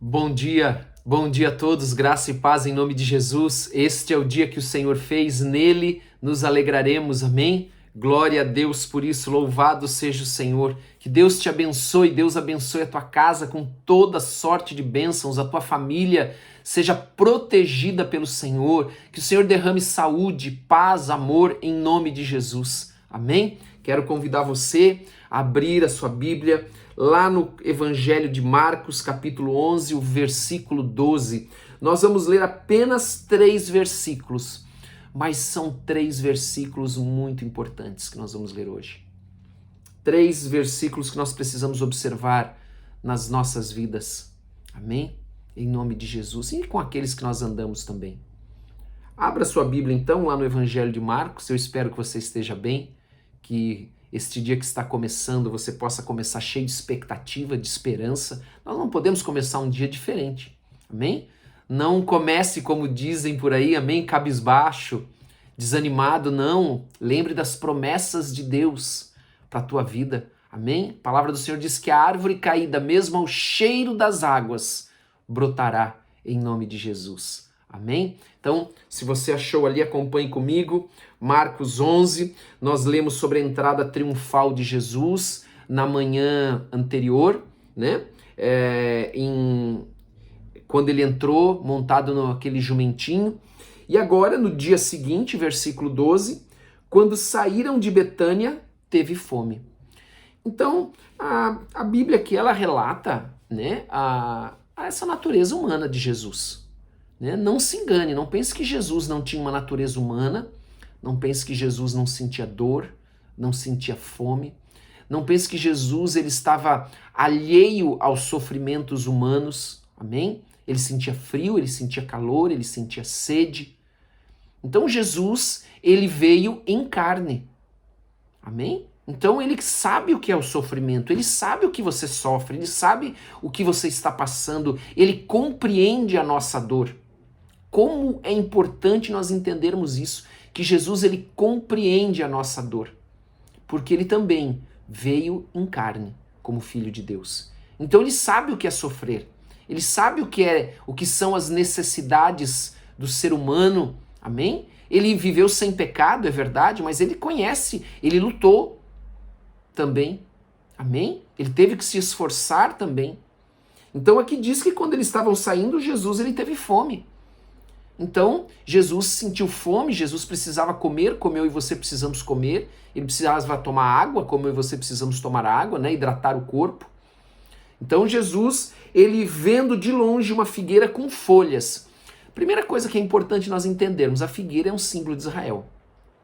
Bom dia a todos, graça e paz em nome de Jesus. Este é o dia que o Senhor fez, nele nos alegraremos, amém? Glória a Deus por isso, louvado seja o Senhor. Que Deus te abençoe, Deus abençoe a tua casa com toda sorte de bênçãos, a tua família seja protegida pelo Senhor, que o Senhor derrame saúde, paz, amor em nome de Jesus, amém? Quero convidar você a abrir a sua Bíblia lá no Evangelho de Marcos, capítulo 11, o versículo 12. Nós vamos ler apenas 3 versículos, mas são 3 versículos muito importantes que nós vamos ler hoje. 3 versículos que nós precisamos observar nas nossas vidas. Amém? Em nome de Jesus e com aqueles que nós andamos também. Abra sua Bíblia então lá no Evangelho de Marcos. Eu espero que você esteja bem, que este dia que está começando, você possa começar cheio de expectativa, de esperança. Nós não podemos começar um dia diferente, amém? Não comece como dizem por aí, amém? Cabisbaixo, desanimado, não. Lembre das promessas de Deus para a tua vida, amém? A palavra do Senhor diz que a árvore caída, mesmo ao cheiro das águas, brotará em nome de Jesus. Amém? Então, se você achou ali, acompanhe comigo. Marcos 11, nós lemos sobre a entrada triunfal de Jesus na manhã anterior, né? Quando ele entrou montado naquele jumentinho. E agora, no dia seguinte, versículo 12, quando saíram de Betânia, teve fome. Então, a Bíblia aqui, ela relata, né, essa natureza humana de Jesus. Não se engane, não pense que Jesus não tinha uma natureza humana, não pense que Jesus não sentia dor, não sentia fome, não pense que Jesus ele estava alheio aos sofrimentos humanos, amém? Ele sentia frio, ele sentia calor, ele sentia sede. Então Jesus, ele veio em carne, amém? Então ele sabe o que é o sofrimento, ele sabe o que você sofre, ele sabe o que você está passando, ele compreende a nossa dor. Como é importante nós entendermos isso, que Jesus ele compreende a nossa dor, porque ele também veio em carne como filho de Deus. Então ele sabe o que é sofrer, ele sabe o que são as necessidades do ser humano, amém? Ele viveu sem pecado, é verdade, mas ele conhece, ele lutou também, amém? Ele teve que se esforçar também. Então aqui diz que quando eles estavam saindo, Jesus ele teve fome. Então, Jesus sentiu fome, Jesus precisava comer, como eu e você precisamos comer, ele precisava tomar água, como eu e você precisamos tomar água, né? Hidratar o corpo. Então, Jesus, ele vendo de longe uma figueira com folhas. Primeira coisa que é importante nós entendermos, a figueira é um símbolo de Israel.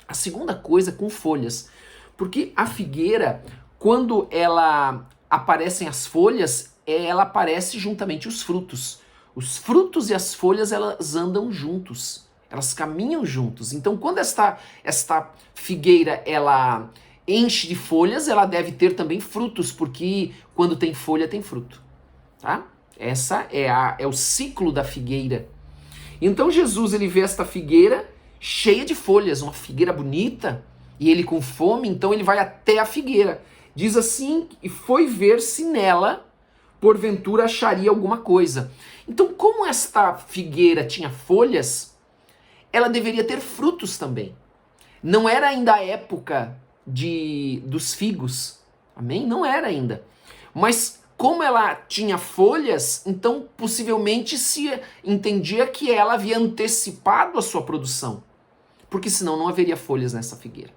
A segunda coisa, com folhas, porque a figueira, quando ela aparecem as folhas, ela aparece juntamente os frutos. Os frutos e as folhas, elas andam juntos, elas caminham juntos. Então, quando esta figueira, ela enche de folhas, ela deve ter também frutos, porque quando tem folha, tem fruto. Tá? Essa é o ciclo da figueira. Então, Jesus, ele vê esta figueira cheia de folhas, uma figueira bonita, e ele com fome, então ele vai até a figueira. Diz assim, e foi ver se nela, porventura, acharia alguma coisa. Então, como esta figueira tinha folhas, ela deveria ter frutos também. Não era ainda a época dos figos, amém? Não era ainda. Mas como ela tinha folhas, então possivelmente se entendia que ela havia antecipado a sua produção, porque senão não haveria folhas nessa figueira.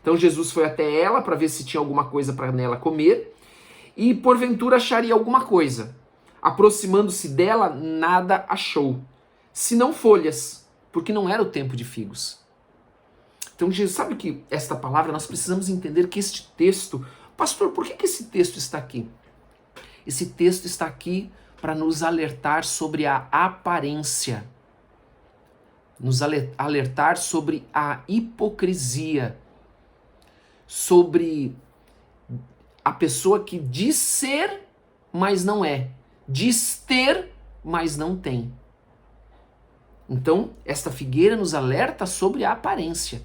Então Jesus foi até ela para ver se tinha alguma coisa para nela comer e porventura acharia alguma coisa. Aproximando-se dela, nada achou, senão folhas, porque não era o tempo de figos. Então, Jesus, sabe que esta palavra, nós precisamos entender que este texto... Pastor, por que esse texto está aqui? Esse texto está aqui para nos alertar sobre a aparência, nos alertar sobre a hipocrisia, sobre a pessoa que diz ser, mas não é. Diz ter, mas não tem. Então, esta figueira nos alerta sobre a aparência.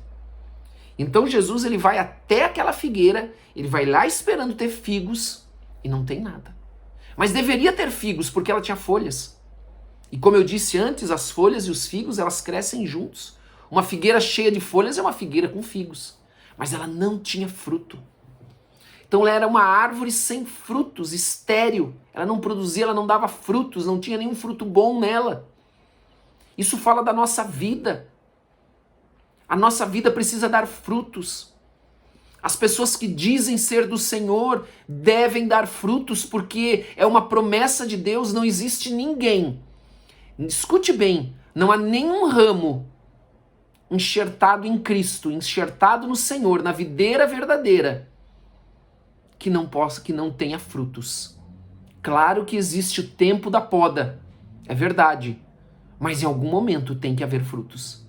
Então, Jesus ele vai até aquela figueira, ele vai lá esperando ter figos e não tem nada. Mas deveria ter figos, porque ela tinha folhas. E como eu disse antes, as folhas e os figos, elas crescem juntos. Uma figueira cheia de folhas é uma figueira com figos. Mas ela não tinha fruto. Então ela era uma árvore sem frutos, estéril. Ela não produzia, ela não dava frutos, não tinha nenhum fruto bom nela. Isso fala da nossa vida. A nossa vida precisa dar frutos. As pessoas que dizem ser do Senhor devem dar frutos, porque é uma promessa de Deus, não existe ninguém. Escute bem, não há nenhum ramo enxertado em Cristo, enxertado no Senhor, na videira verdadeira, que não tenha frutos. Claro que existe o tempo da poda, é verdade, mas em algum momento tem que haver frutos.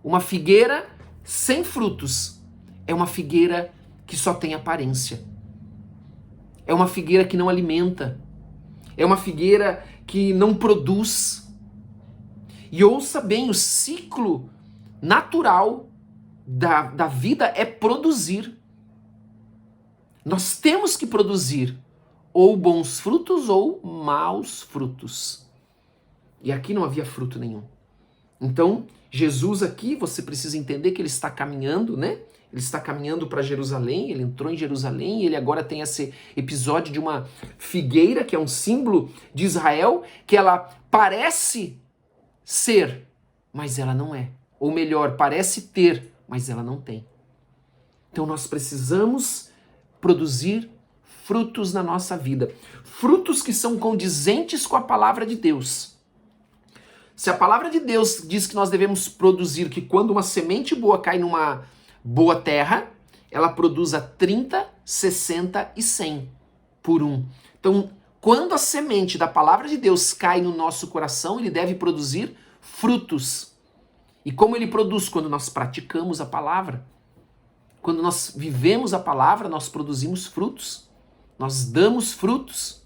Uma figueira sem frutos é uma figueira que só tem aparência. É uma figueira que não alimenta. É uma figueira que não produz. E ouça bem, o ciclo natural da vida é produzir. Nós temos que produzir ou bons frutos ou maus frutos. E aqui não havia fruto nenhum. Então, Jesus aqui, você precisa entender que ele está caminhando, né? Ele está caminhando para Jerusalém, ele entrou em Jerusalém e ele agora tem esse episódio de uma figueira, que é um símbolo de Israel, que ela parece ser, mas ela não é. Ou melhor, parece ter, mas ela não tem. Então nós precisamos produzir frutos na nossa vida. Frutos que são condizentes com a palavra de Deus. Se a palavra de Deus diz que nós devemos produzir, que quando uma semente boa cai numa boa terra, ela produz a 30, 60 e 100 por um. Então, quando a semente da palavra de Deus cai no nosso coração, ele deve produzir frutos. E como ele produz? Quando nós praticamos a palavra. Quando nós vivemos a palavra, nós produzimos frutos. Nós damos frutos.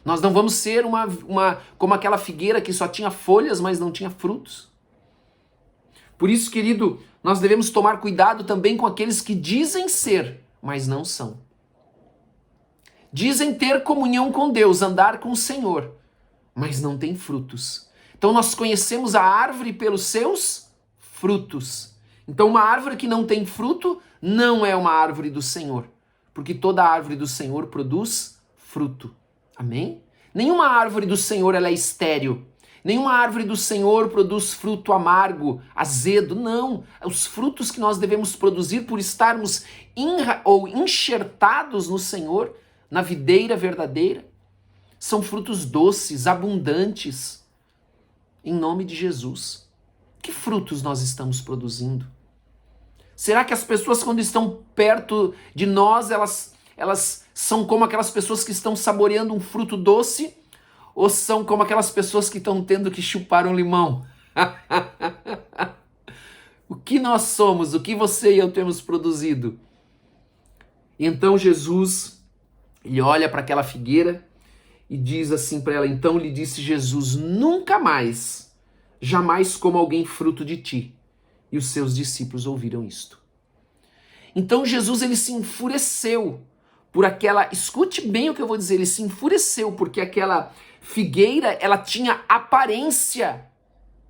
Nós não vamos ser como aquela figueira que só tinha folhas, mas não tinha frutos. Por isso, querido, nós devemos tomar cuidado também com aqueles que dizem ser, mas não são. Dizem ter comunhão com Deus, andar com o Senhor, mas não têm frutos. Então nós conhecemos a árvore pelos seus frutos. Então uma árvore que não tem fruto não é uma árvore do Senhor, porque toda árvore do Senhor produz fruto. Amém? Nenhuma árvore do Senhor ela é estéril. Nenhuma árvore do Senhor produz fruto amargo, azedo. Não. Os frutos que nós devemos produzir por estarmos enxertados no Senhor, na videira verdadeira, são frutos doces, abundantes, em nome de Jesus. Que frutos nós estamos produzindo? Será que as pessoas, quando estão perto de nós, elas são como aquelas pessoas que estão saboreando um fruto doce? Ou são como aquelas pessoas que estão tendo que chupar um limão? O que nós somos? O que você e eu temos produzido? Então Jesus, ele olha para aquela figueira e diz assim para ela, então lhe disse Jesus, nunca mais, jamais coma alguém fruto de ti. E os seus discípulos ouviram isto. Então Jesus, ele se enfureceu por aquela, escute bem o que eu vou dizer, ele se enfureceu porque aquela figueira, ela tinha aparência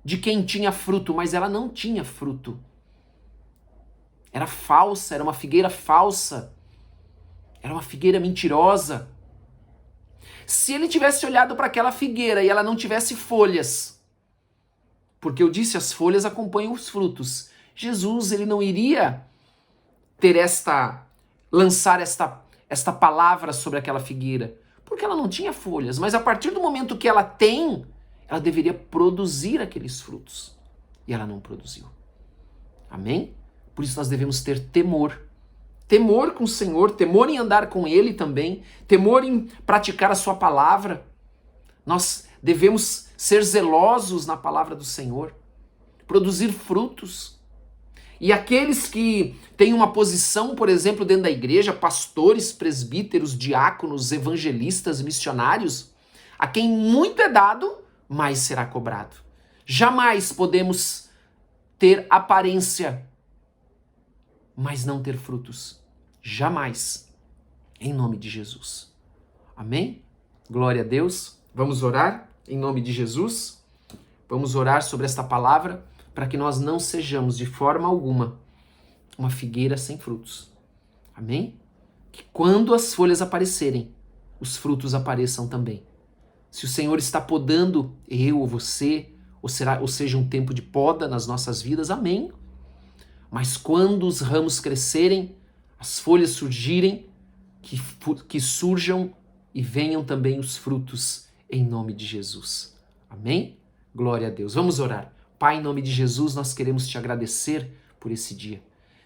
de quem tinha fruto, mas ela não tinha fruto. Era falsa, era uma figueira falsa. Era uma figueira mentirosa. Se ele tivesse olhado para aquela figueira e ela não tivesse folhas, porque eu disse, as folhas acompanham os frutos. Jesus, ele não iria ter lançar esta palavra sobre aquela figueira, porque ela não tinha folhas, mas a partir do momento que ela tem, ela deveria produzir aqueles frutos. E ela não produziu. Amém? Por isso nós devemos ter temor. Temor com o Senhor, temor em andar com Ele também, temor em praticar a sua palavra. Nós devemos ser zelosos na palavra do Senhor, produzir frutos. E aqueles que têm uma posição, por exemplo, dentro da igreja, pastores, presbíteros, diáconos, evangelistas, missionários, a quem muito é dado, mais será cobrado. Jamais podemos ter aparência, mas não ter frutos. Jamais. Em nome de Jesus. Amém? Glória a Deus. Vamos orar em nome de Jesus. Vamos orar sobre esta palavra para que nós não sejamos de forma alguma uma figueira sem frutos. Amém? Que quando as folhas aparecerem, os frutos apareçam também. Se o Senhor está podando eu ou você, ou seja, um tempo de poda nas nossas vidas, amém. Mas quando os ramos crescerem, as folhas surgirem, que surjam e venham também os frutos em nome de Jesus. Amém? Glória a Deus. Vamos orar. Pai, em nome de Jesus, nós queremos te agradecer por esse dia.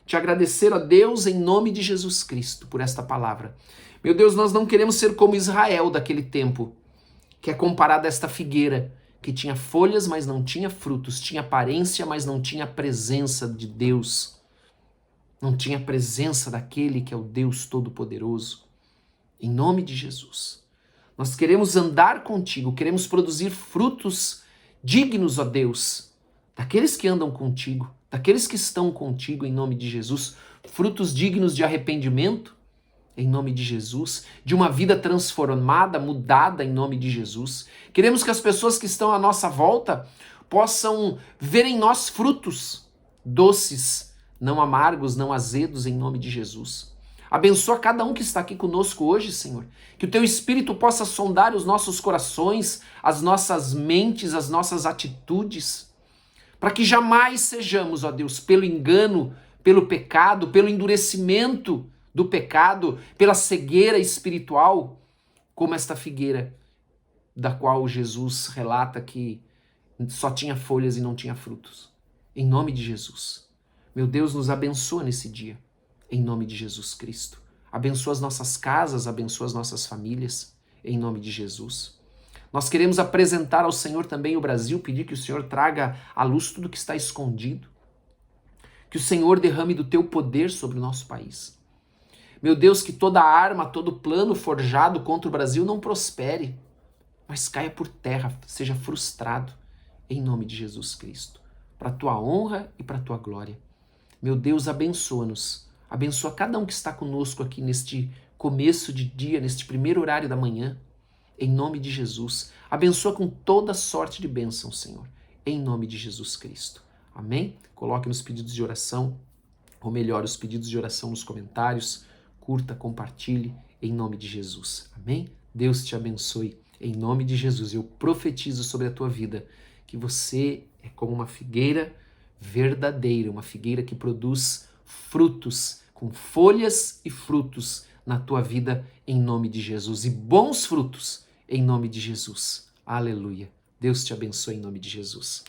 Te agradecer, ó Deus, em nome de Jesus Cristo, por esta palavra. Meu Deus, nós não queremos ser como Israel daquele tempo, que é comparado a esta figueira, que tinha folhas, mas não tinha frutos, tinha aparência, mas não tinha presença de Deus. Não tinha presença daquele que é o Deus Todo-Poderoso. Em nome de Jesus. Nós queremos andar contigo, queremos produzir frutos dignos, ó Deus, daqueles que andam contigo, daqueles que estão contigo, em nome de Jesus. Frutos dignos de arrependimento, em nome de Jesus, de uma vida transformada, mudada, em nome de Jesus. Queremos que as pessoas que estão à nossa volta possam ver em nós frutos doces, não amargos, não azedos, em nome de Jesus. Abençoa cada um que está aqui conosco hoje, Senhor. Que o Teu Espírito possa sondar os nossos corações, as nossas mentes, as nossas atitudes, para que jamais sejamos, ó Deus, pelo engano, pelo pecado, pelo endurecimento do pecado, pela cegueira espiritual, como esta figueira, da qual Jesus relata que só tinha folhas e não tinha frutos. Em nome de Jesus. Meu Deus, nos abençoa nesse dia. Em nome de Jesus Cristo. Abençoa as nossas casas, abençoa as nossas famílias, em nome de Jesus. Nós queremos apresentar ao Senhor também o Brasil, pedir que o Senhor traga à luz tudo que está escondido. Que o Senhor derrame do teu poder sobre o nosso país. Meu Deus, que toda arma, todo plano forjado contra o Brasil não prospere, mas caia por terra, seja frustrado, em nome de Jesus Cristo. Para a tua honra e para a tua glória. Meu Deus, abençoa-nos. Abençoa cada um que está conosco aqui neste começo de dia, neste primeiro horário da manhã, em nome de Jesus. Abençoa com toda sorte de bênção, Senhor, em nome de Jesus Cristo. Amém? Coloque nos pedidos de oração, ou melhor, os pedidos de oração nos comentários, curta, compartilhe, em nome de Jesus. Amém? Deus te abençoe, em nome de Jesus. Eu profetizo sobre a tua vida que você é como uma figueira verdadeira, uma figueira que produz frutos, com folhas e frutos na tua vida, em nome de Jesus. E bons frutos, em nome de Jesus. Aleluia. Deus te abençoe em nome de Jesus.